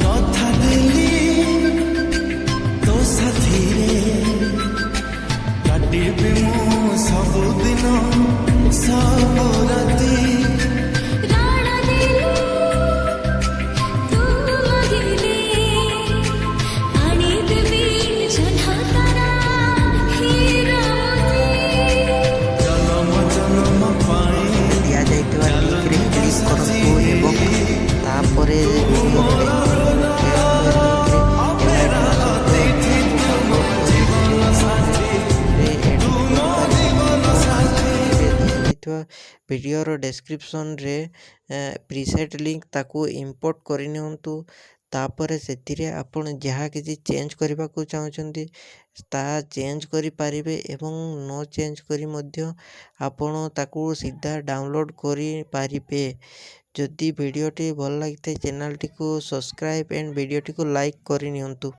କଥା ଦେଲି ତୋ ସାଥିରେ କାଟିବି ମୁଁ ସବୁଦିନ ସବୁ ରାତି ଜନମ ଜନମ ପାଇଁ ଦିଆଯାଇଥିବା ଲିଙ୍କରେ କ୍ଲିକ୍ କରନ୍ତୁ ଏବଂ ତାପରେ ଭିଡ଼ିଓର ଡେସ୍କ୍ରିପସନ୍ରେ ପ୍ରିସେଟ୍ ଲିଙ୍କ୍ ତାକୁ ଇମ୍ପୋର୍ଟ କରିନିଅନ୍ତୁ। ତାପରେ ସେଥିରେ ଆପଣ ଯାହା କିଛି ଚେଞ୍ଜ କରିବାକୁ ଚାହୁଁଛନ୍ତି ତାହା ଚେଞ୍ଜ କରିପାରିବେ ଏବଂ ନ ଚେଞ୍ଜ କରି ମଧ୍ୟ ଆପଣ ତାକୁ ସିଧା ଡାଉନଲୋଡ଼ କରିପାରିବେ। ଯଦି ଭିଡ଼ିଓଟି ଭଲ ଲାଗିଥାଏ ଚ୍ୟାନେଲଟିକୁ ସବସ୍କ୍ରାଇବ୍ ଆଣ୍ଡ ଭିଡ଼ିଓଟିକୁ ଲାଇକ୍ କରିନିଅନ୍ତୁ।